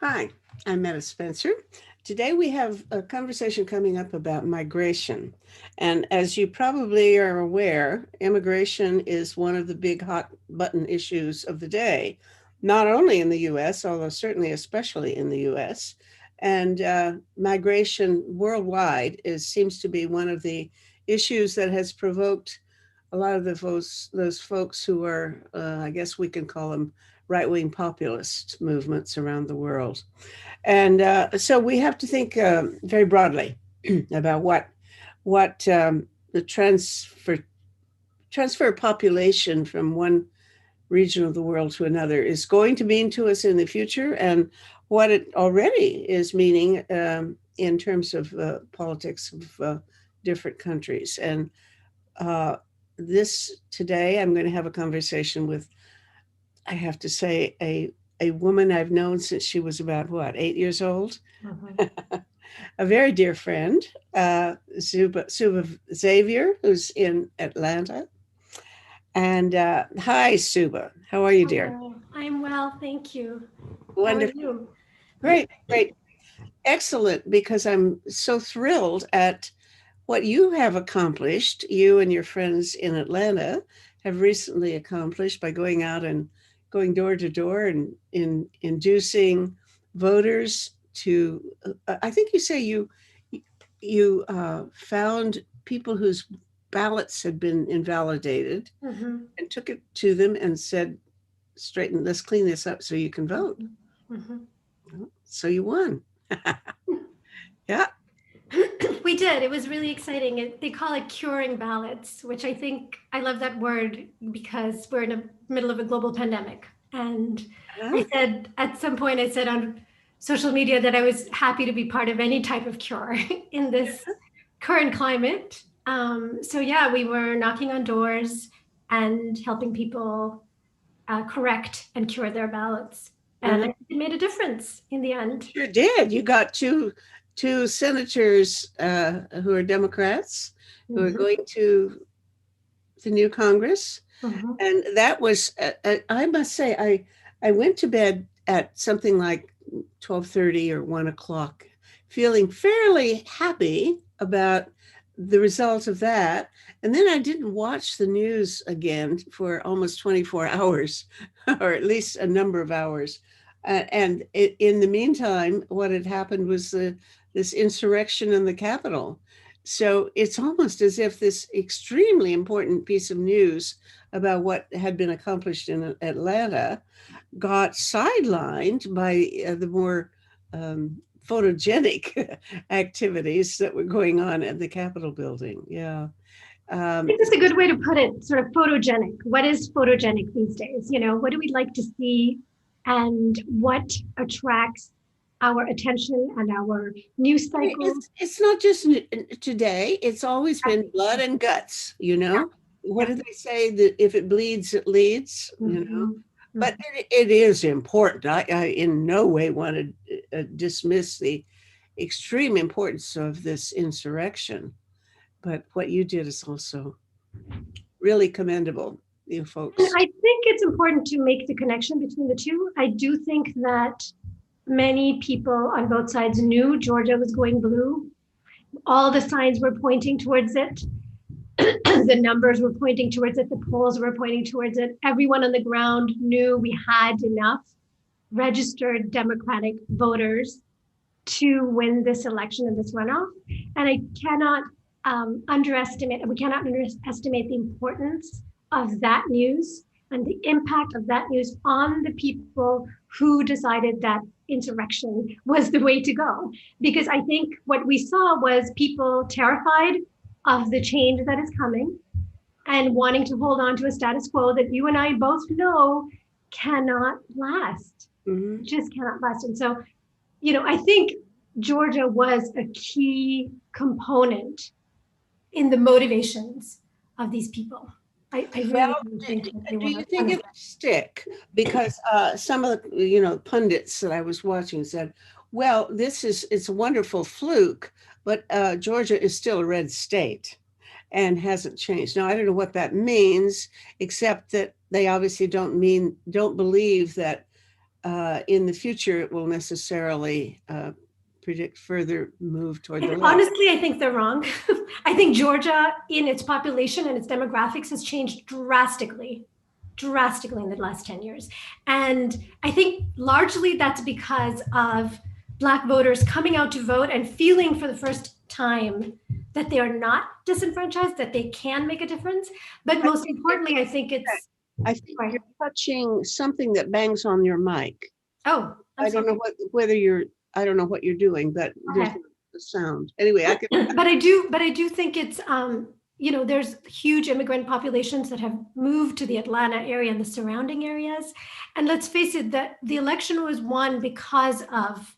Hi, I'm Meta Spencer. Today we have a conversation coming up about migration. And as you probably are aware, immigration is one of the big hot button issues of the day, not only in the US, although certainly especially in the US. And migration worldwide seems to be one of the issues that has provoked a lot of those folks who are, I guess we can call them right wing populist movements around the world. And so we have to think very broadly about what the transfer population from one region of the world to another is going to mean to us in the future, and what it already is meaning in terms of politics of different countries. And uh, this today, I'm going to have a conversation with, I have to say, a woman I've known since she was about what, 8 years old. Mhm. A very dear friend, Subha Xavier, who's in Atlanta. And hi, Subha. How are you, dear? Hello, I'm well, thank you. How are Wonderful. you? Great, great. Excellent, because I'm so thrilled at what you have accomplished, you and your friends in Atlanta have recently accomplished by going out and going door to door and inducing voters to. I think you say you found people whose ballots had been invalidated hmm and took it to them and said, "Straighten, let's clean this up so you can vote." hmm hmm So you won. Yeah. We did. It was really exciting. They call it curing ballots, which I think I love that word because we're in the middle of a global pandemic. And I Huh? said at some point, I said on social media that I was happy to be part of any type of cure in this current climate. So yeah, we were knocking on doors and helping people correct and cure their ballots. And I Uh-huh. think it made a difference in the end. Sure did. You got two senators who are Democrats who are hmm going to the new Congress, hmm and that was I must say I went to bed at something like 12:30 or 1 o'clock, feeling fairly happy about the result of that. And then I didn't watch the news again for almost 24 hours, or at least a number of hours. In the meantime, what had happened was this insurrection in the Capitol. So it's almost as if this extremely important piece of news about what had been accomplished in Atlanta got sidelined by the more photogenic activities that were going on at the Capitol building. Yeah. I think that's a good way to put it, sort of photogenic. What is photogenic these days? What do we like to see and what attracts our attention and our news cycle? It's not just today. It's always been blood and guts. Yeah, What yeah. do they say? That if it bleeds, it leads. hmm But it is important. I in no way want to dismiss the extreme importance of this insurrection. But what you did is also really commendable, you And folks. I think it's important to make the connection between the two. I do think that many people on both sides knew Georgia was going blue. All the signs were pointing towards it. The numbers were pointing towards it. The polls were pointing towards it. Everyone on the ground knew we had enough registered Democratic voters to win this election and this runoff. And I cannot we cannot underestimate the importance of that news and the impact of that news on the people who decided that insurrection was the way to go. Because I think what we saw was people terrified of the change that is coming and wanting to hold on to a status quo that you and I both know cannot last, Hmm. just cannot last. And so I think Georgia was a key component in the motivations of these people. I Well, really do think that they do you were think it will unaffected. stick? Because some of the pundits that I was watching said, "Well, it's a wonderful fluke, but Georgia is still a red state and hasn't changed." Now I don't know what that means, except that they obviously don't believe that in the future it will necessarily predict further move toward the And left. honestly, I think they're wrong. I think Georgia, in its population and its demographics, has changed drastically in the last 10 years. And I think largely that's because of Black voters coming out to vote and feeling for the first time that they are not disenfranchised, that they can make a difference. But most importantly, I think it's. I think you're touching something that bangs on your mic. Oh, I don't know whether you're, I don't know what you're doing, but there's a sound. Anyway, I can. But I do think it's, there's huge immigrant populations that have moved to the Atlanta area and the surrounding areas. And let's face it, that the election was won because of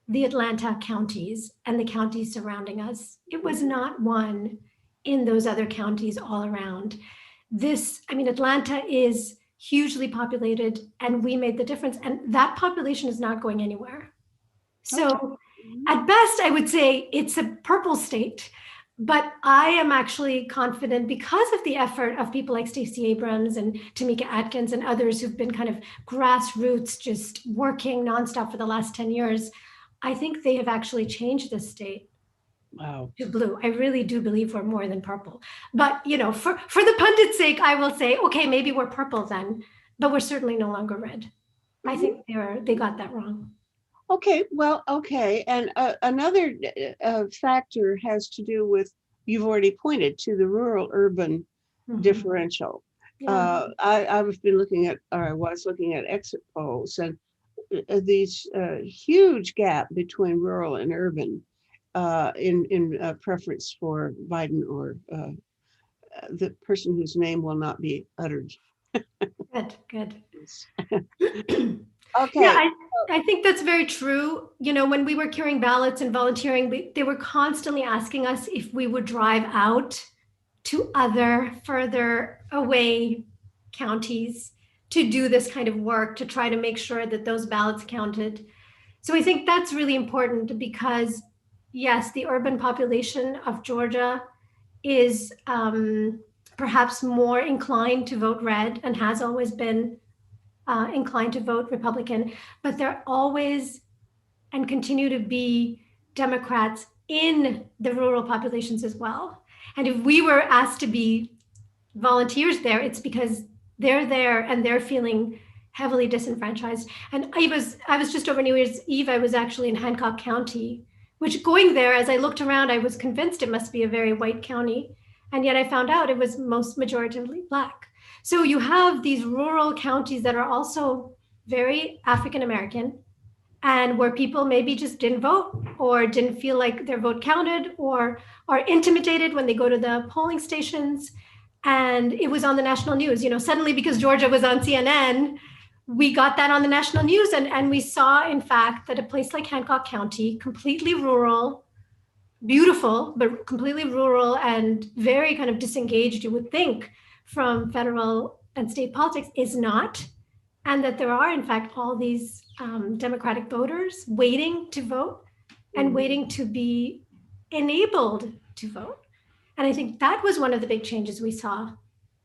the Atlanta counties and the counties surrounding us. It was not won in those other counties all around. Atlanta is hugely populated and we made the difference. And that population is not going anywhere. So at best, I would say it's a purple state, but I am actually confident because of the effort of people like Stacey Abrams and Tamika Atkins and others who've been kind of grassroots, just working nonstop for the last 10 years. I think they have actually changed the state to blue. I really do believe we're more than purple. But, for the pundit's sake, I will say, okay, maybe we're purple then, but we're certainly no longer red. I think they got that wrong. Okay, well, okay. And another factor has to do with, you've already pointed to the rural-urban differential. Yeah. I've been looking at, or I was looking at exit polls, and these huge gap between rural and urban in preference for Biden or the person whose name will not be uttered. Good. Okay. Yeah, I think that's very true. When we were carrying ballots and volunteering, they were constantly asking us if we would drive out to other further away counties to do this kind of work, to try to make sure that those ballots counted. So I think that's really important because, yes, the urban population of Georgia is perhaps more inclined to vote red and has always been inclined to vote Republican, but there always and continue to be Democrats in the rural populations as well. And if we were asked to be volunteers there, it's because they're there and they're feeling heavily disenfranchised. And I was just over New Year's Eve, I was actually in Hancock County, which going there, as I looked around, I was convinced it must be a very white county. And yet I found out it was most majoritively Black. So you have these rural counties that are also very African-American and where people maybe just didn't vote or didn't feel like their vote counted or are intimidated when they go to the polling stations. And it was on the national news, suddenly because Georgia was on CNN, we got that on the national news. And we saw, in fact, that a place like Hancock County, completely rural, beautiful, but completely rural and very kind of disengaged, you would think, from federal and state politics, is not, and that there are, in fact, all these Democratic voters waiting to vote and waiting to be enabled to vote. And I think that was one of the big changes we saw.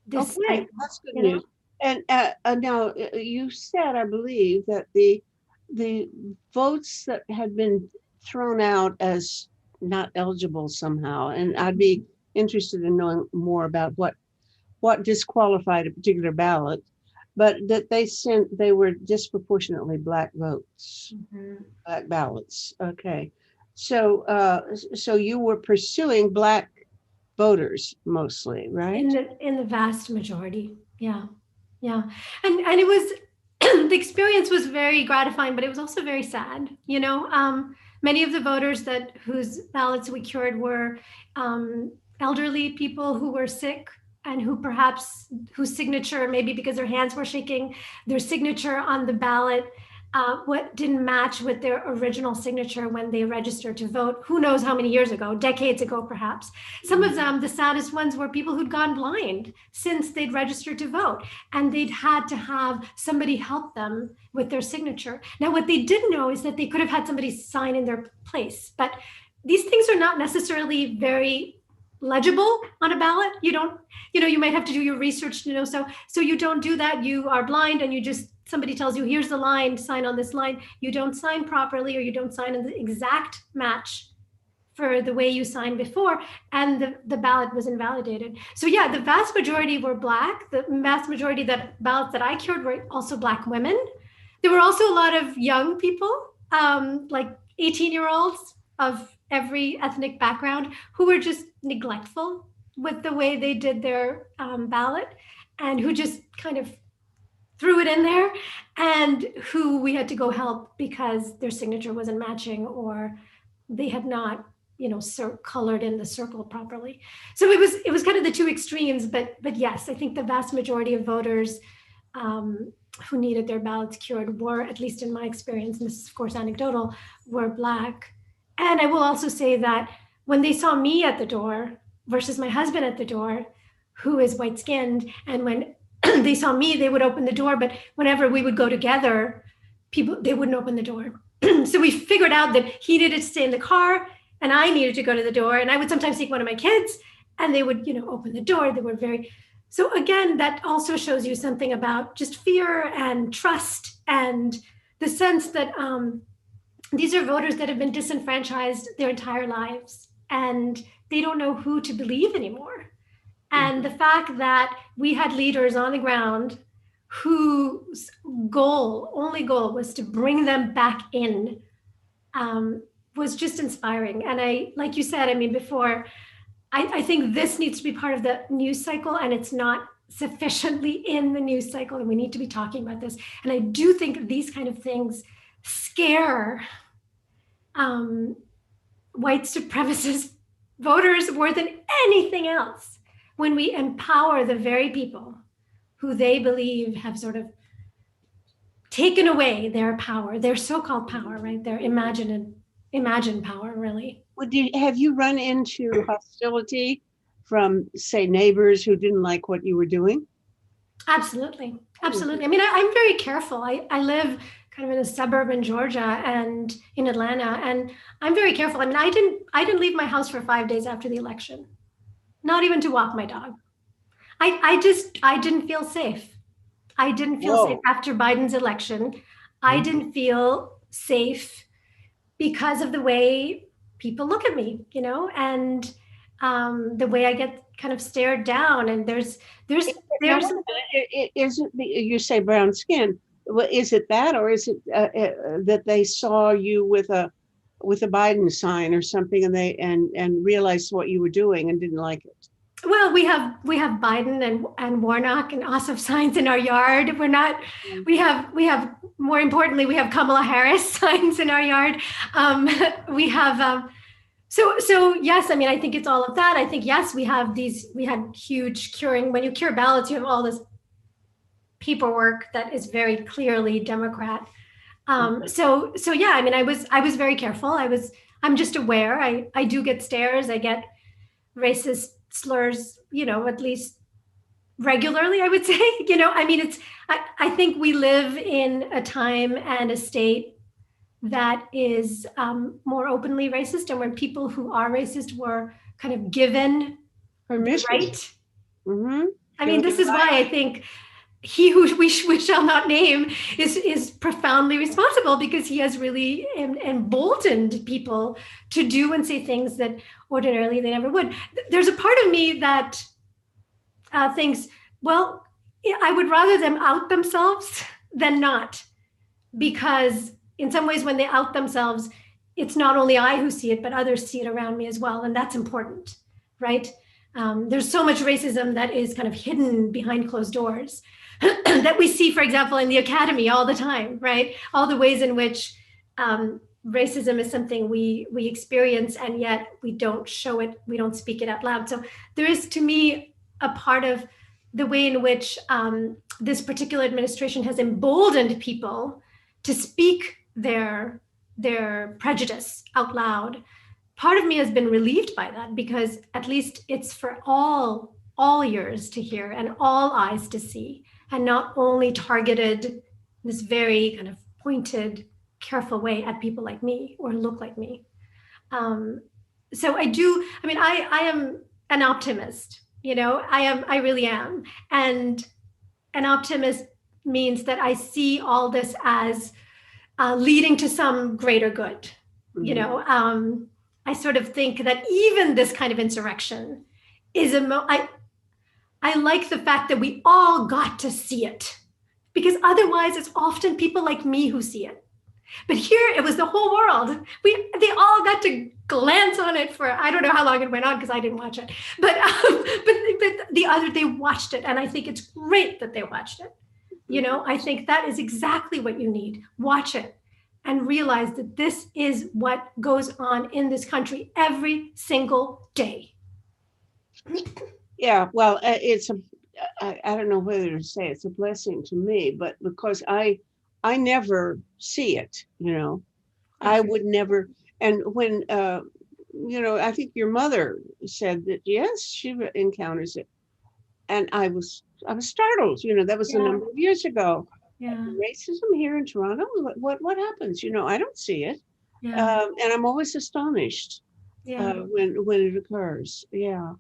That's good news. And now you said, I believe, that the votes that had been thrown out as not eligible somehow, and I'd be interested in knowing more about what disqualified a particular ballot, but that they were disproportionately Black votes, Black ballots. Okay, so you were pursuing Black voters mostly, right? In the vast majority, yeah, and it was the experience was very gratifying, but it was also very sad. Many of the voters whose ballots we cured were elderly people who were sick and whose signature, maybe because their hands were shaking, their signature on the ballot what didn't match with their original signature when they registered to vote. Who knows how many years ago, decades ago, perhaps. Some of them, the saddest ones, were people who'd gone blind since they'd registered to vote, and they'd had to have somebody help them with their signature. Now, what they didn't know is that they could have had somebody sign in their place, but these things are not necessarily very legible on a ballot. You don't, you might have to do your research to know. So you don't do that. You are blind and you just, somebody tells you, here's the line, sign on this line. You don't sign properly, or you don't sign in the exact match for the way you signed before, and the ballot was invalidated. So yeah, the vast majority were Black. The vast majority of the ballots that I cured were also Black women. There were also a lot of young people, like 18-year-olds of every ethnic background, who were just neglectful with the way they did their ballot, and who just kind of threw it in there, and who we had to go help because their signature wasn't matching, or they had not, colored in the circle properly. So it was kind of the two extremes. But yes, I think the vast majority of voters who needed their ballots cured were, at least in my experience, and this is of course anecdotal, were Black. And I will also say that when they saw me at the door versus my husband at the door, who is white skinned, and when they saw me, they would open the door. But whenever we would go together, they wouldn't open the door. So we figured out that he needed to stay in the car and I needed to go to the door. And I would sometimes take one of my kids and they would, open the door. They were so again, that also shows you something about just fear and trust, and the sense that these are voters that have been disenfranchised their entire lives and they don't know who to believe anymore. And the fact that we had leaders on the ground whose only goal was to bring them back in, was just inspiring. And like you said, before, I think this needs to be part of the news cycle, and it's not sufficiently in the news cycle, and we need to be talking about this. And I do think these kind of things scare white supremacist voters more than anything else, when we empower the very people who they believe have sort of taken away their power, their so-called power, right? Their imagined power, really. Have you run into hostility from, say, neighbors who didn't like what you were doing? Absolutely. Absolutely. I'm very careful. I live kind of in a suburb in Georgia and in Atlanta, and I'm very careful. I didn't leave my house for 5 days after the election, not even to walk my dog. I didn't feel safe. I didn't feel safe after Biden's election. I didn't feel safe because of the way people look at me, and the way I get kind of stared down. And there's you say brown skin. Well, is it that, or is it that they saw you with a Biden sign or something, and they and realized what you were doing and didn't like it? Well, we have Biden and Warnock and Ossoff signs in our yard. We have more importantly, we have Kamala Harris signs in our yard. We have so yes, I think it's all of that. I think yes, we had huge curing. When you cure ballots, you have all this paperwork that is very clearly Democrat. So yeah, I was very careful. I'm just aware. I do get stares. I get racist slurs, at least regularly, I would say. I think we live in a time and a state that is more openly racist, and when people who are racist were kind of given permission. Right? Mm-hmm. This is why I think he who we shall not name is profoundly responsible, because he has really emboldened people to do and say things that ordinarily they never would. There's a part of me that thinks, well, I would rather them out themselves than not, because in some ways when they out themselves, it's not only I who see it, but others see it around me as well. And that's important, right? There's so much racism that is kind of hidden behind closed doors that we see, for example, in the academy all the time, right? All the ways in which racism is something we experience, and yet we don't show it, we don't speak it out loud. So there is, to me, a part of the way in which this particular administration has emboldened people to speak their prejudice out loud. Part of me has been relieved by that, because at least it's for all ears to hear and all eyes to see, and not only targeted this very kind of pointed, careful way at people like me or look like me. So I do, I am an optimist. I really am. And an optimist means that I see all this as leading to some greater good. You Mhm. know, I sort of think that even this kind of insurrection is I like the fact that we all got to see it, because otherwise it's often people like me who see it. But here it was the whole world. They all got to glance on it for, I don't know how long it went on because I didn't watch it. But the other, they watched it, and I think it's great that they watched it. I think that is exactly what you need. Watch it and realize that this is what goes on in this country every single day. Yeah, well, I don't know whether to say it's a blessing to me, but because I never see it, I would never. And when, I think your mother said that, yes, she encounters it. And I was startled, that was a Yeah, number of years ago. yeah, Racism here in Toronto, what happens? I don't see it. yeah, And I'm always astonished yeah. when it occurs. Yeah.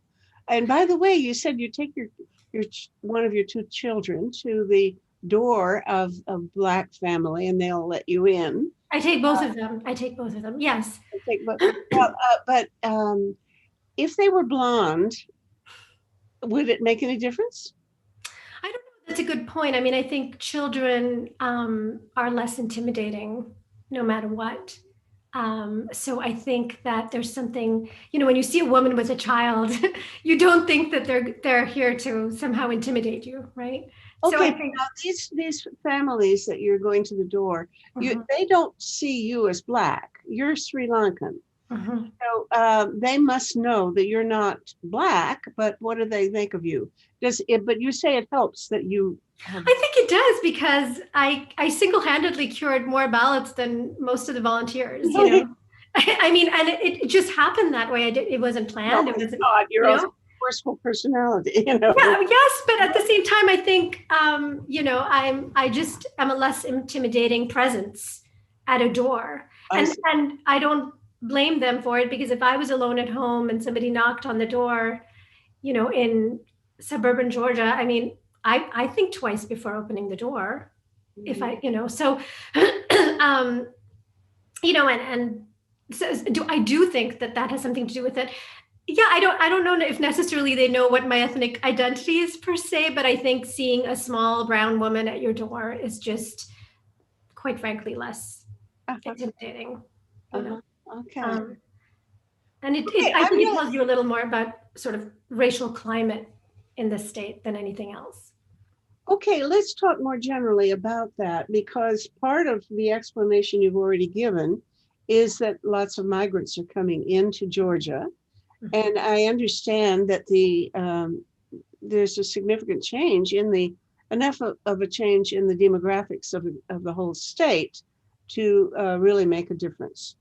And by the way, you said you take one of your two children to the door of a Black family, and they'll let you in. I take both of them. I take both of them. Yes. I think, but if they were blonde, would it make any difference? I don't know. That's a good point. I mean, I think children are less intimidating no matter what. So I think that there's something, when you see a woman with a child, you don't think that they're here to somehow intimidate you, right? So Okay, I but think, now these families that you're going to the door, mhm, they don't see you as Black. You're Sri Lankan. mhm. So they must know that you're not Black, but what do they think of you? Does it, but you say it helps that you have. I think it does, because I single-handedly cured more ballots than most of the volunteers, Really? I mean, and it just happened that way. It wasn't No, planned. It it's wasn't, not. You're you also know. a forceful personality, Yeah, yes, but at the same time, I think I just am a less intimidating presence at a door, I and see. I don't blame them for it, because if I was alone at home and somebody knocked on the door, in suburban Georgia, I mean, I think twice before opening the door. If Mhm. I, so, um, and so I do think that that has something to do with it. Yeah, I don't know if necessarily they know what my ethnic identity is per se, but I think seeing a small brown woman at your door is just, quite frankly, less Uh-huh, intimidating, you know. uh-huh. Okay. Um, and Okay, I I'm think it really tells you a little more about sort of racial climate in the state than anything else. okay. Let's talk more generally about that, because part of the explanation you've already given is that lots of migrants are coming into Georgia, Mhm. and I understand that there's a significant change in the enough of a change in the demographics of the whole state to really make a difference.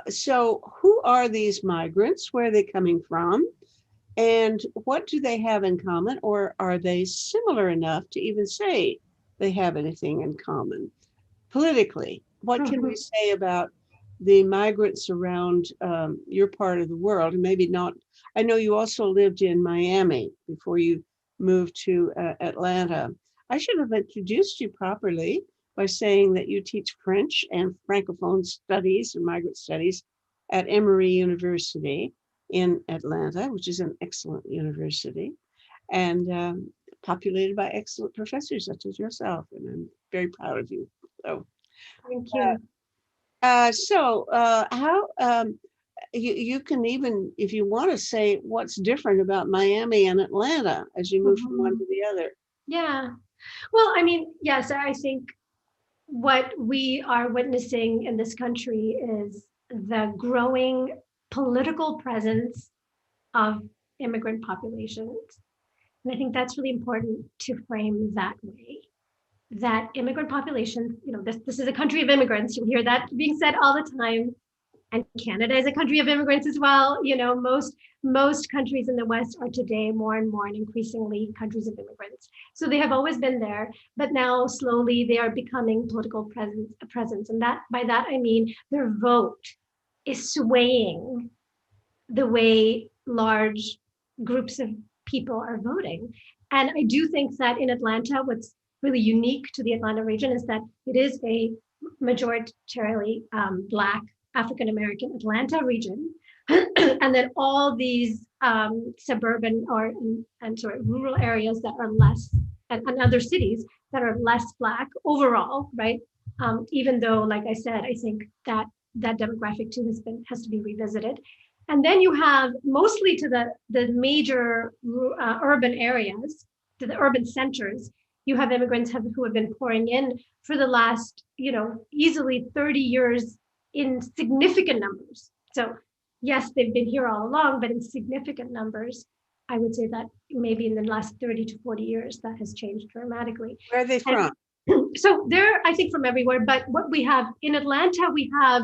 So who are these migrants? Where are they coming from? And what do they have in common? Or are they similar enough to even say they have anything in common? Politically, what can we Mhm. say about the migrants around your part of the world? And maybe not. I know you also lived in Miami before you moved to Atlanta. I should have introduced you properly by saying that you teach French and Francophone studies and migrant studies at Emory University in Atlanta, which is an excellent university and populated by excellent professors such as yourself. And I'm very proud of you. So Thank you. how you can even, if you want to say what's different about Miami and Atlanta as you move from one Mhm. to the other. Yeah. Well, I mean, yes, I think what we are witnessing in this country is the growing political presence of immigrant populations. And I think that's really important to frame that way. That immigrant populations, this is a country of immigrants. You hear that being said all the time. And Canada is a country of immigrants as well. Most countries in the West are today more and more and increasingly countries of immigrants. So they have always been there, but now slowly they are becoming political presence. And that by that I mean their vote is swaying the way large groups of people are voting. And I do think that in Atlanta, what's really unique to the Atlanta region is that it is a majoritarily Black African American Atlanta region. And then all these suburban or and sort of rural areas that are less, and other cities that are less Black overall, right? Even though, like I said, I think that that demographic too has to be revisited. And then you have mostly to the major urban areas, to the urban centers, you have immigrants who have been pouring in for the last, easily 30 years in significant numbers. So yes, they've been here all along, but in significant numbers. I would say that maybe in the last 30 to 40 years, that has changed dramatically. Where are they from? So they're, I think, from everywhere. But what we have in Atlanta, we have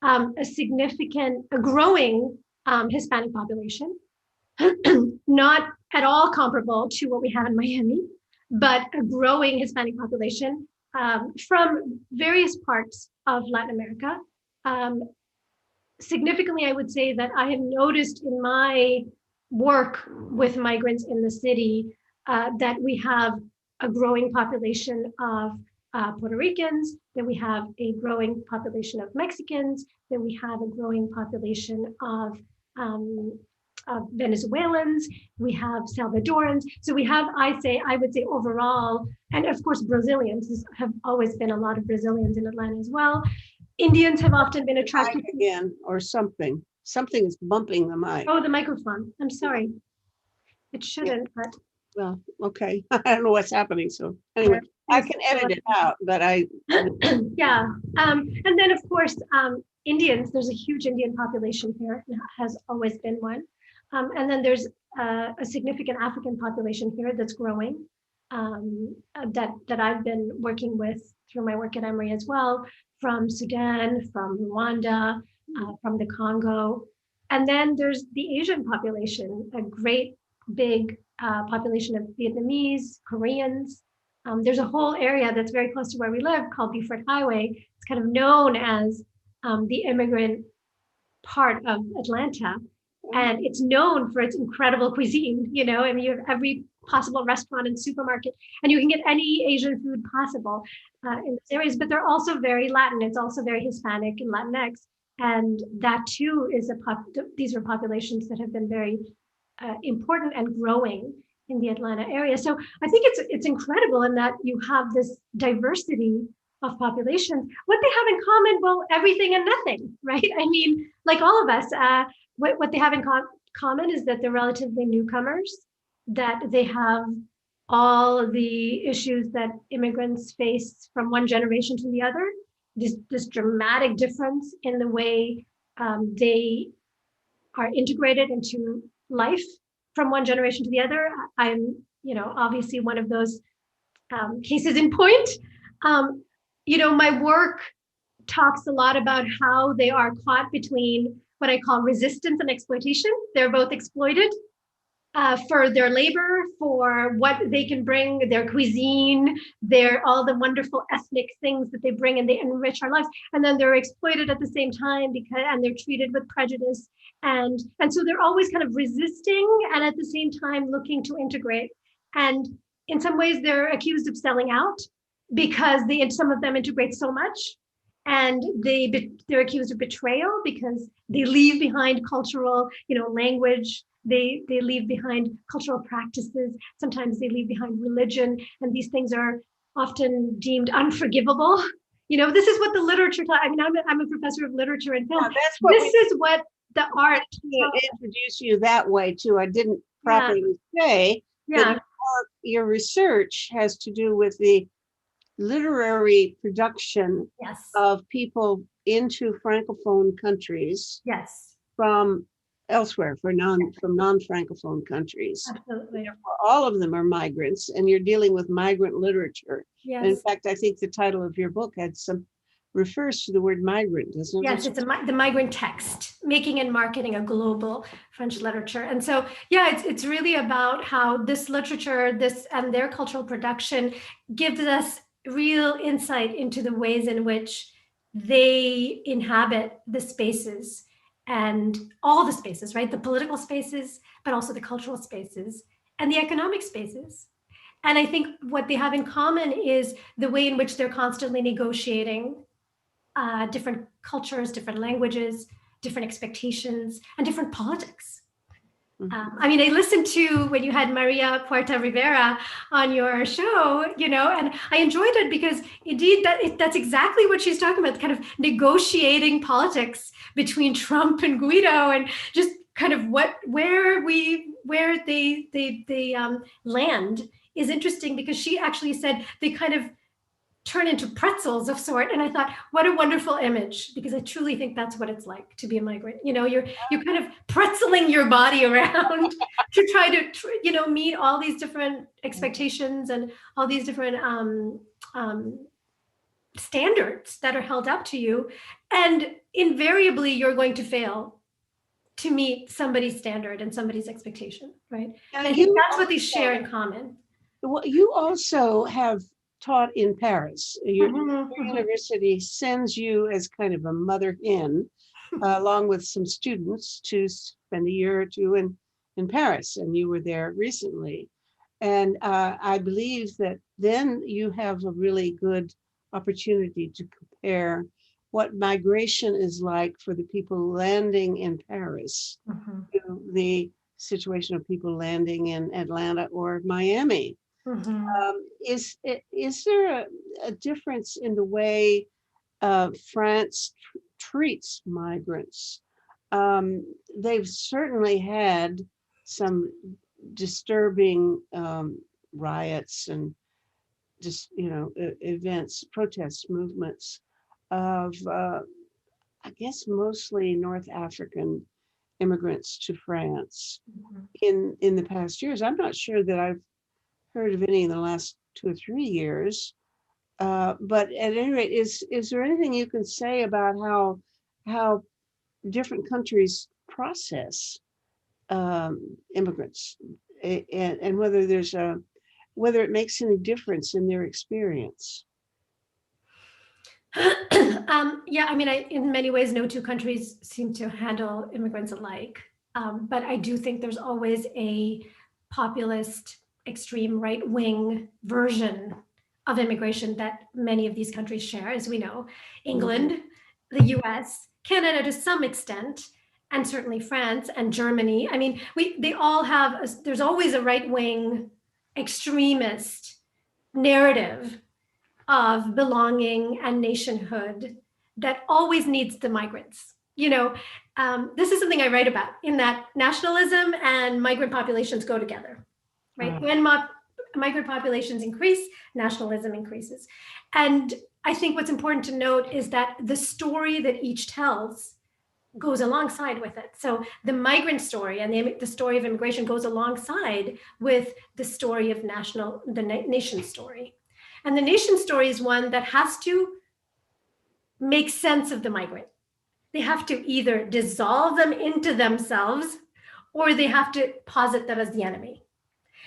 a growing Hispanic population, not at all comparable to what we have in Miami, but a growing Hispanic population from various parts of Latin America. Significantly, I would say that I have noticed in my work with migrants in the city that we have a growing population of Puerto Ricans, that we have a growing population of Mexicans, that we have a growing population of Venezuelans, we have Salvadorans. So we have, I would say overall, and of course Brazilians, have always been a lot of Brazilians in Atlanta as well. Indians have often been attracted again, or something. Something is bumping the mic. Oh, the microphone. I'm sorry. It shouldn't, but. Well, okay. I don't know what's happening. So anyway, I can edit it out, but Yeah. And then of course, Indians, there's a huge Indian population here, has always been one. And then there's a significant African population here that's growing, that I've been working with through my work at Emory as well, from Sudan, from Rwanda, from the Congo. And then there's the Asian population, a great big population of Vietnamese, Koreans. There's a whole area that's very close to where we live called Beaufort Highway. It's kind of known as the immigrant part of Atlanta. And it's known for its incredible cuisine. You have every possible restaurant and supermarket, and you can get any Asian food possible in these areas, but they're also very Latin. It's also very Hispanic and Latinx. And that too is these are populations that have been very important and growing in the Atlanta area. So I think it's incredible in that you have this diversity of populations. What they have in common, well, everything and nothing, right? I mean, like all of us, what they have in common is that they're relatively newcomers, that they have all the issues that immigrants face from one generation to the other, this dramatic difference in the way they are integrated into life from one generation to the other. I'm, obviously one of those cases in point. My work talks a lot about how they are caught between what I call resistance and exploitation. They're both exploited for their labor, for what they can bring, their cuisine, all the wonderful ethnic things that they bring, and they enrich our lives. And then they're exploited at the same time and they're treated with prejudice. And so they're always kind of resisting and at the same time looking to integrate. And in some ways they're accused of selling out because some of them integrate so much. And they're accused of betrayal because they leave behind cultural, language. They leave behind cultural practices. Sometimes they leave behind religion, and these things are often deemed unforgivable. This is what the literature taught. I mean, I'm a professor of literature and film. This is what the art introduce you that way too. I didn't properly say that your research has to do with the literary production of people into Francophone countries from elsewhere, from non-Francophone countries. Absolutely. All of them are migrants, and you're dealing with migrant literature. Yes. In fact, I think the title of your book refers to the word migrant, doesn't it? Yes, it's the migrant text, making and marketing a global French literature. And so, it's really about how this literature, and their cultural production gives us real insight into the ways in which they inhabit the spaces and all the spaces, right? The political spaces, but also the cultural spaces and the economic spaces. And I think what they have in common is the way in which they're constantly negotiating different cultures, different languages, different expectations, and different politics. I mean, I listened to when you had Maria Puerta Rivera on your show, and I enjoyed it because indeed that's exactly what she's talking about, kind of negotiating politics between Trump and Guido, and just kind of where they land is interesting, because she actually said they kind of turn into pretzels of sort. And I thought, what a wonderful image, because I truly think that's what it's like to be a migrant. You're kind of pretzeling your body around to try to meet all these different expectations and all these different standards that are held up to you. And invariably you're going to fail to meet somebody's standard and somebody's expectation, right? And I think that's what they share in common. Well, you also have taught in Paris. Your university sends you as kind of a mother hen, along with some students, to spend a year or two in Paris, and you were there recently. And I believe that then you have a really good opportunity to compare what migration is like for the people landing in Paris to the situation of people landing in Atlanta or Miami. Is there a difference in the way France treats migrants? They've certainly had some disturbing riots and just events, protest movements of I guess mostly North African immigrants to France in the past years. I'm not sure that I've heard of any in the last 2 or 3 years. But at any rate, is there anything you can say about how different countries process immigrants, and whether it makes any difference in their experience? Yeah, I mean, in many ways, no two countries seem to handle immigrants alike. But I do think there's always a populist, extreme right-wing version of immigration that many of these countries share, as we know. England, the US, Canada to some extent, and certainly France and Germany. I mean, they all have, there's always a right-wing extremist narrative of belonging and nationhood that always needs the migrants. This is something I write about, in that nationalism and migrant populations go together, right? When migrant populations increase, nationalism increases. And I think what's important to note is that the story that each tells goes alongside with it. So the migrant story and the story of immigration goes alongside with the story of the nation story. And the nation story is one that has to make sense of the migrant. They have to either dissolve them into themselves, or they have to posit them as the enemy.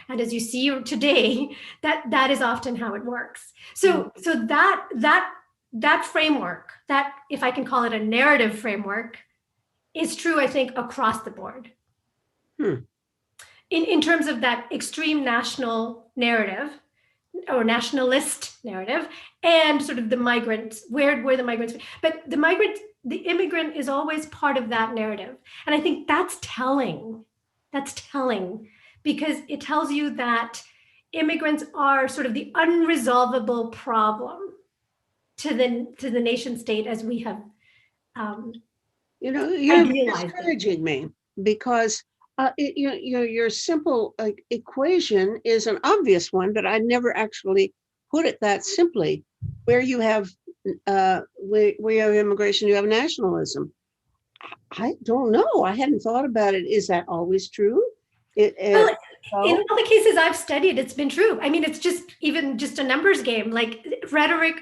And as you see today, that is often how it works. So that framework, that, if I can call it a narrative framework, is true, I think, across the board. In terms of that extreme national narrative, or nationalist narrative, and sort of the migrants, where the migrants, but the immigrant is always part of that narrative. And I think that's telling. That's telling, because it tells you that immigrants are sort of the unresolvable problem to the nation state as we have you're discouraging me, because your simple equation is an obvious one, but I never actually put it that simply. Where you have immigration, you have nationalism. I don't know. I hadn't thought about it. Is that always true? In all the cases I've studied, it's been true. I mean, it's even just a numbers game. Like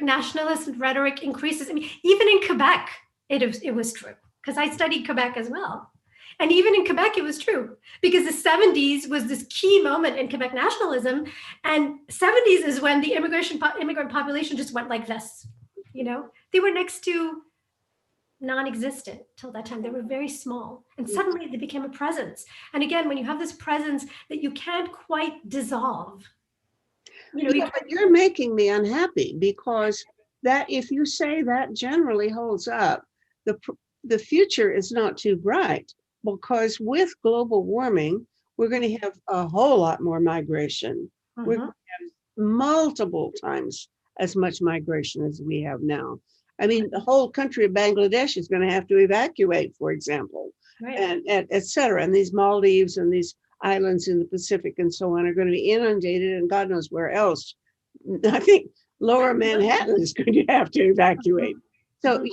nationalist rhetoric increases. I mean, even in Quebec, it was true, because I studied Quebec as well. And even in Quebec, it was true, because the 70s was this key moment in Quebec nationalism. And 70s is when the immigrant population just went like this. They were next to non-existent till that time. They were very small, and suddenly they became a presence. And again, when you have this presence that you can't quite dissolve, Yeah, but you're making me unhappy because that if you say that generally holds up, the future is not too bright because with global warming, we're going to have a whole lot more migration. We're going to have multiple times as much migration as we have now. I mean, the whole country of Bangladesh is going to have to evacuate, for example, right. and et cetera. And these Maldives and these islands in the Pacific and so on are going to be inundated, and God knows where else. I think Lower Manhattan is going to have to evacuate. So,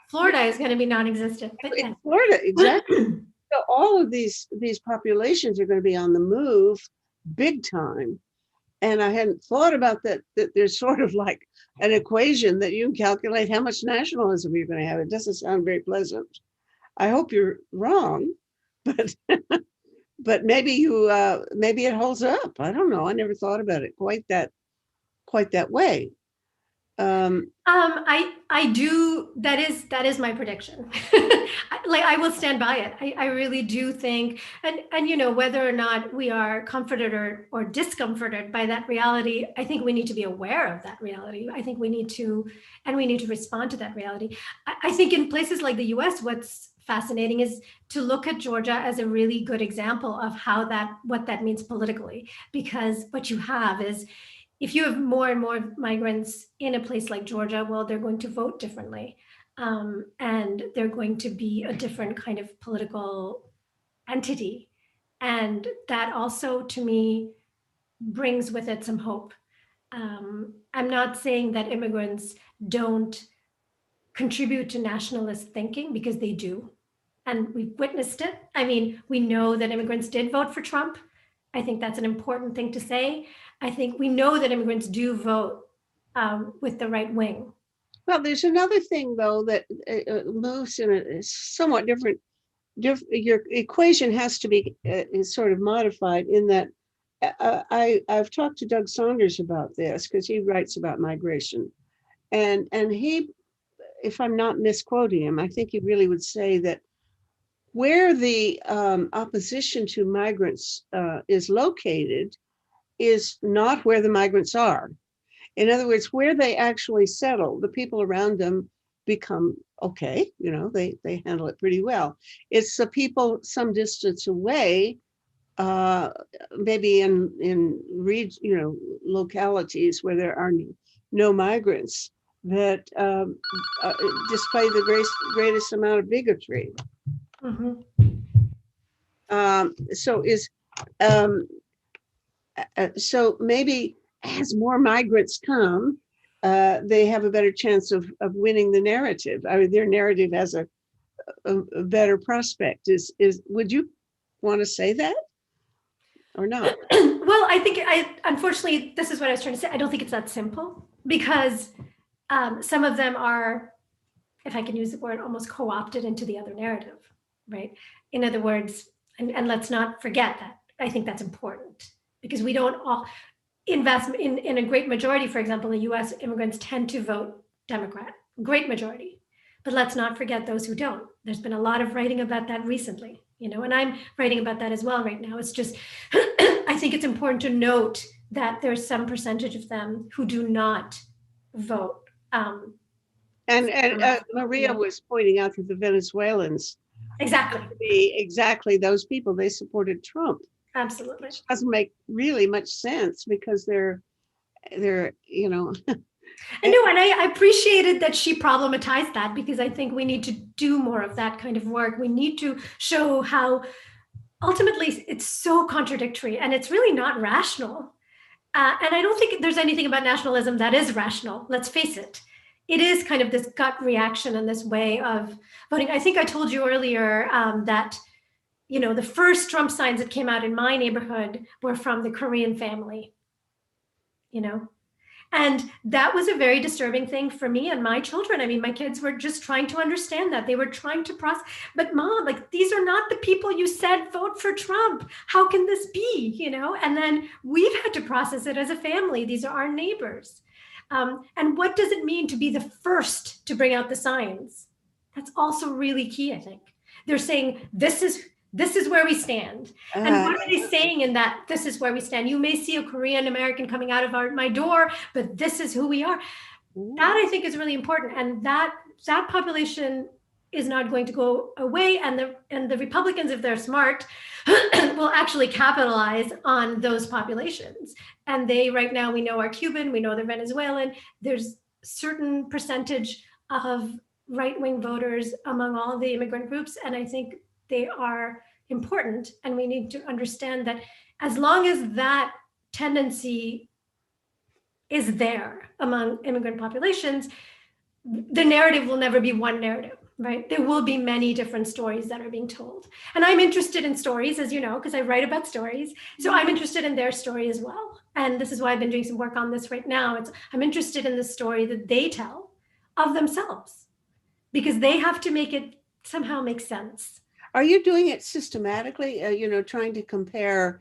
Florida is going to be non-existent. But yeah. Florida, exactly. So all of these populations are going to be on the move big time. And I hadn't thought about that there's sort of like an equation that you can calculate how much nationalism you're going to have. It doesn't sound very pleasant. I hope you're wrong, but but maybe maybe it holds up. I don't know. I never thought about it quite that way. I do. That is my prediction. Like, I will stand by it. I really do think, and whether or not we are comforted or discomforted by that reality, I think we need to be aware of that reality. I think we need to respond to that reality. I think in places like the U.S., what's fascinating is to look at Georgia as a really good example of what that means politically, because what you have is, if you have more and more migrants in a place like Georgia, well, they're going to vote differently. And they're going to be a different kind of political entity. And that also, to me, brings with it some hope. I'm not saying that immigrants don't contribute to nationalist thinking, because they do. And we've witnessed it. I mean, we know that immigrants did vote for Trump. I think that's an important thing to say. I think we know that immigrants do vote with the right wing. Well, there's another thing, though, that moves in a somewhat different. Your equation has to be sort of modified in that I've talked to Doug Saunders about this because he writes about migration. And he, if I'm not misquoting him, I think he really would say that where the opposition to migrants is located is not where the migrants are. In other words, where they actually settle, the people around them become okay, they handle it pretty well. It's the people some distance away, maybe in localities where there are no migrants, that display the greatest amount of bigotry. So maybe as more migrants come, they have a better chance of winning the narrative. I mean, their narrative has a better prospect. Would you want to say that or not? Well, I think unfortunately, this is what I was trying to say. I don't think it's that simple, because some of them are, if I can use the word, almost co-opted into the other narrative, right? In other words, and let's not forget that. I think that's important, because we don't all invest in a great majority. For example, in the US, immigrants tend to vote Democrat, great majority. But let's not forget those who don't. There's been a lot of writing about that recently, and I'm writing about that as well right now. It's just, I think it's important to note that there's some percentage of them who do not vote. And Maria was pointing out that the Venezuelans, exactly those people, they supported Trump. Absolutely. Which doesn't make really much sense, because they're I know, and I appreciated that she problematized that, because I think we need to do more of that kind of work. We need to show how ultimately it's so contradictory, and it's really not rational. And I don't think there's anything about nationalism that is rational. Let's face it. It is kind of this gut reaction and this way of voting. I think I told you earlier that the first Trump signs that came out in my neighborhood were from the Korean family, and that was a very disturbing thing for me and my children. I mean, my kids were just trying to understand that. They were trying to process, but Mom, these are not the people you said vote for Trump. How can this be, And then we've had to process it as a family. These are our neighbors. And what does it mean to be the first to bring out the signs? That's also really key, I think. They're saying this is where we stand. And Uh, what are they saying in that this is where we stand? You may see a Korean American coming out of my door, but this is who we are. That I think is really important. And that population is not going to go away. And the Republicans, if they're smart, will actually capitalize on those populations. And they right now, we know, are Cuban, we know they're Venezuelan. There's certain percentage of right-wing voters among all the immigrant groups, and I think they are important, and we need to understand that as long as that tendency is there among immigrant populations, the narrative will never be one narrative, right? There will be many different stories that are being told. And I'm interested in stories, as you know, because I write about stories. So I'm interested in their story as well. And this is why I've been doing some work on this right now. I'm interested in the story that they tell of themselves, because they have to make it somehow make sense. are you doing it systematically? Trying to compare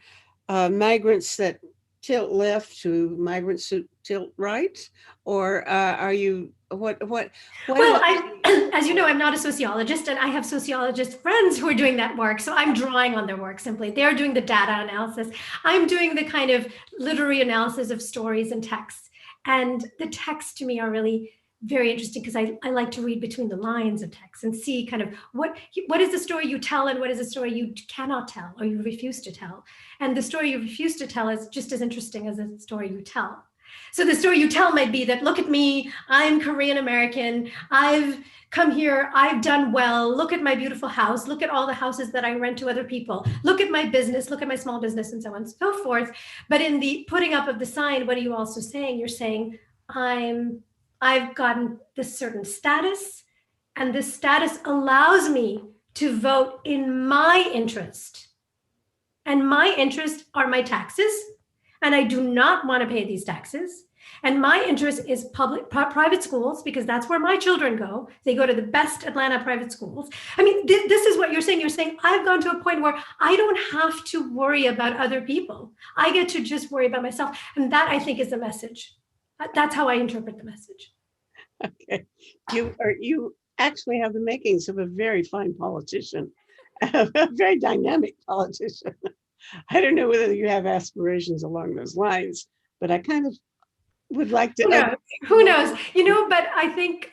migrants that tilt left to migrants who tilt right, or are you what Well, is? as you know, I'm not a sociologist, and I have sociologist friends who are doing that work. So I'm drawing on their work simply. They're doing the data analysis. I'm doing the kind of literary analysis of stories and texts. And the texts to me are really very interesting because I like to read between the lines of text and see kind of what is the story you tell and what is the story you cannot tell or you refuse to tell. And the story you refuse to tell is just as interesting as the story you tell. So the story you tell might be that, look at me, I'm Korean American, I've come here, I've done well, look at my beautiful house, look at all the houses that I rent to other people, look at my business, look at my small business, and so on and so forth. But in the putting up of the sign, what are you also saying? You're saying, I've gotten this certain status, and this status allows me to vote in my interest. And my interest are my taxes, and I do not want to pay these taxes. And my interest is private schools, because that's where my children go. They go to the best Atlanta private schools. I mean, this is what you're saying. You're saying, I've gone to a point where I don't have to worry about other people. I get to just worry about myself. And that, I think, is the message. That's how I interpret the message. Okay, you actually have the makings of a very fine politician, a very dynamic politician. I don't know whether you have aspirations along those lines, but I kind of would like to. Who knows? Who knows? You know, but I think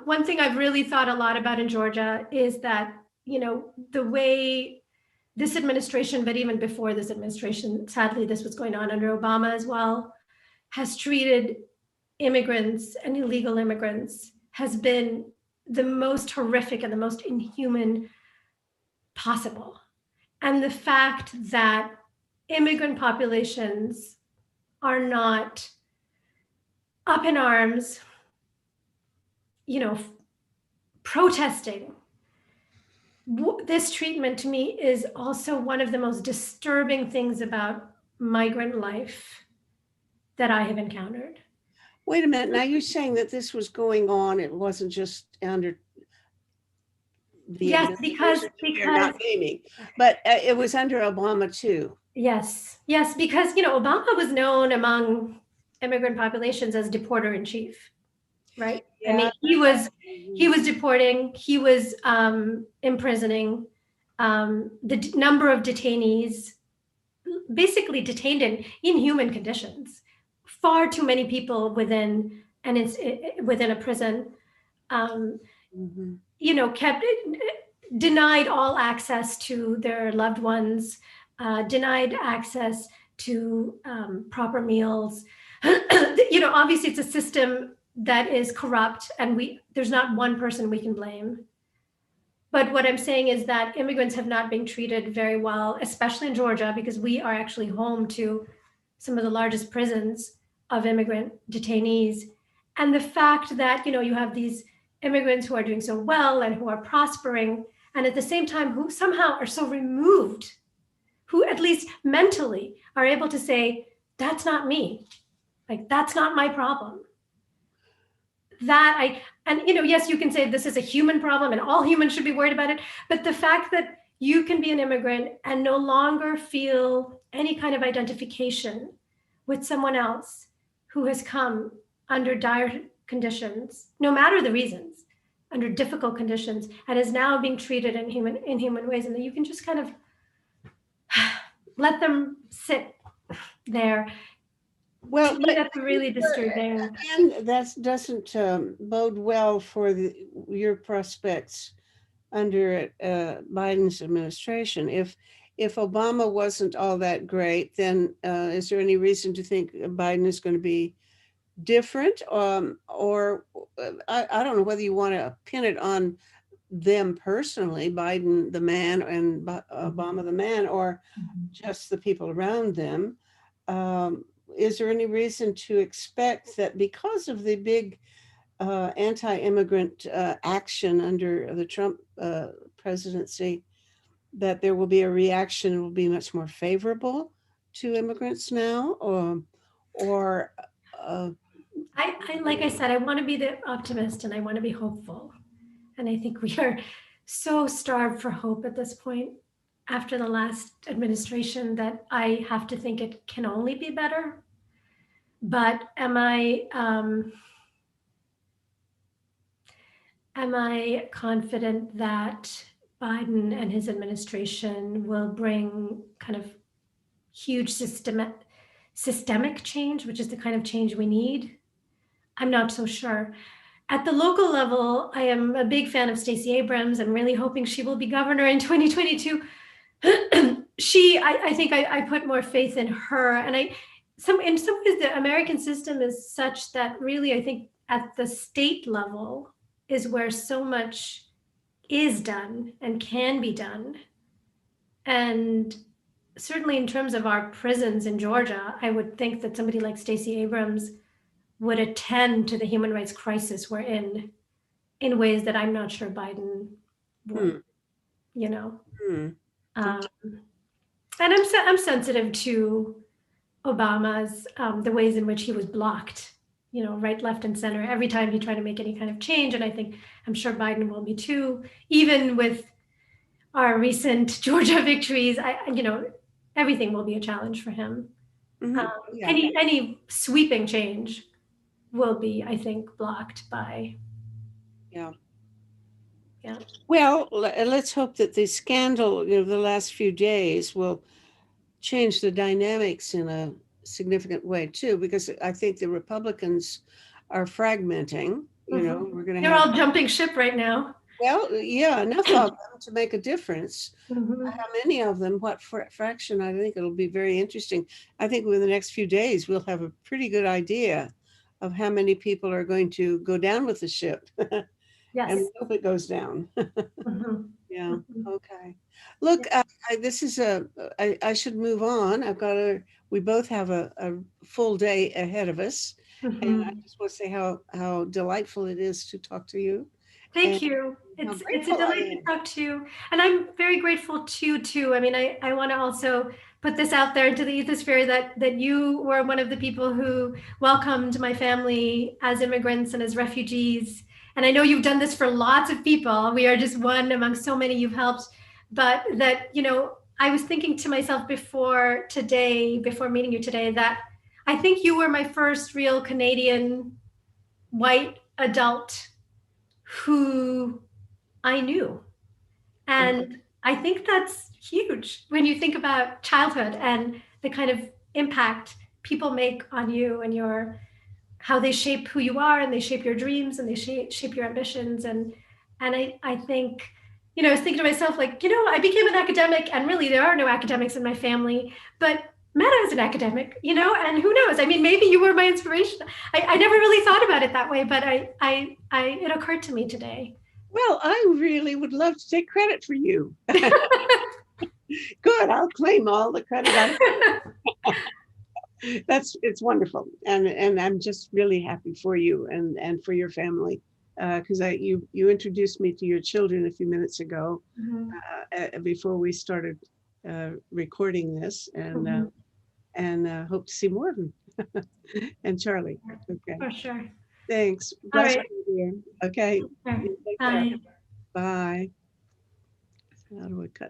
one thing I've really thought a lot about in Georgia is that, you know, the way this administration, but even before this administration, sadly, this was going on under Obama as well, has treated immigrants and illegal immigrants has been the most horrific and the most inhuman possible. And the fact that immigrant populations are not up in arms, you know, protesting this treatment, to me, is also one of the most disturbing things about migrant life that I have encountered. Wait a minute. Now you're saying that this was going on. It wasn't just under the Yes, because you're not naming, but it was under Obama too. Yes, because, you know, Obama was known among immigrant populations as deporter in chief, right? Yeah. I mean, he was deporting, he was imprisoning, the number of detainees, basically detained in inhuman conditions. Far too many people within a prison, you know, kept denied all access to their loved ones, denied access to proper meals. You know, obviously it's a system that is corrupt, and there's not one person we can blame. But what I'm saying is that immigrants have not been treated very well, especially in Georgia, because we are actually home to some of the largest prisons of immigrant detainees. And the fact that, you know, you have these immigrants who are doing so well and who are prospering, and at the same time who somehow are so removed, who at least mentally are able to say, that's not me, like, that's not my problem. And you know, yes, you can say this is a human problem and all humans should be worried about it, but the fact that you can be an immigrant and no longer feel any kind of identification with someone else who has come under dire conditions, no matter the reasons, under difficult conditions and is now being treated in human ways, and that you can just kind of let them sit there. Well, To me, that's really disturbing. again, that doesn't bode well for your prospects under Biden's administration. If Obama wasn't all that great, then is there any reason to think Biden is going to be different? Or I don't know whether you want to pin it on them personally, Biden the man and Obama the man, or just the people around them. Is there any reason to expect that because of the big anti-immigrant action under the Trump presidency, that there will be a reaction will be much more favorable to immigrants now, or uh, I like I said, I want to be the optimist and I want to be hopeful. And I think we are so starved for hope at this point after the last administration that I have to think it can only be better. But am I confident that Biden and his administration will bring kind of huge systemic change, which is the kind of change we need? I'm not so sure. At the local level, I am a big fan of Stacey Abrams. I'm really hoping she will be governor in 2022. I think I put more faith in her. And in some ways, the American system is such that really, I think at the state level is where so much is done and can be done. And certainly in terms of our prisons in Georgia, I would think that somebody like Stacey Abrams would attend to the human rights crisis we're in ways that I'm not sure Biden would, hmm, you know. hmm. Um, and I'm sensitive to Obama's the ways in which he was blocked, right, left, and center every time he tried to make any kind of change. And I'm sure Biden will be too, even with our recent Georgia victories. Everything will be a challenge for him. Mhm. Yeah. Any sweeping change will be, I think, blocked by. Yeah. Yeah. Well, let's hope that the scandal, the last few days will change the dynamics in a significant way too, because I think the Republicans are fragmenting. Mhm. We're going to They're have, all jumping ship right now. well, yeah, enough of them to make a difference. Mhm. How many of them, what fraction? I think it'll be very interesting. I think within the next few days, we'll have a pretty good idea of how many people are going to go down with the ship. And we Yes. hope it goes down. Mhm. Yeah. Mhm. Okay. Look, Yeah. this is I should move on. We both have a full day ahead of us. And I Mhm. just want to say how delightful it is to talk to you and Thank you. how It's a grateful I delight to am. talk to you, and I'm very grateful to you too. I mean, I want to also put this out there into the ethosphere that you were one of the people who welcomed my family as immigrants and as refugees. And I know you've done this for lots of people. We are just one among so many you've helped. But that, I was thinking to myself before meeting you today, that I think you were my first real Canadian white adult who I knew. Oh, And I think that's huge when you think about childhood and the kind of impact people make on you and how they shape who you are and they shape your dreams and they shape your ambitions. And I think, I was thinking to myself, like, I became an academic and really there are no academics in my family, but Meta is an academic, and who knows? I mean, maybe you were my inspiration. I never really thought about it that way, but it occurred to me today. well, I really would love to take credit for you. Good. I'll claim all the credit. It's wonderful, and I'm just really happy for you and for your family, because you introduced me to your children a few minutes ago, Mhm. before we started recording this, Mhm. and hope to see more of them. And Charlie. Okay, For sure. thanks. All Bless right. you, dear. Okay, Sure. you take care. Bye. Bye. How do I cut?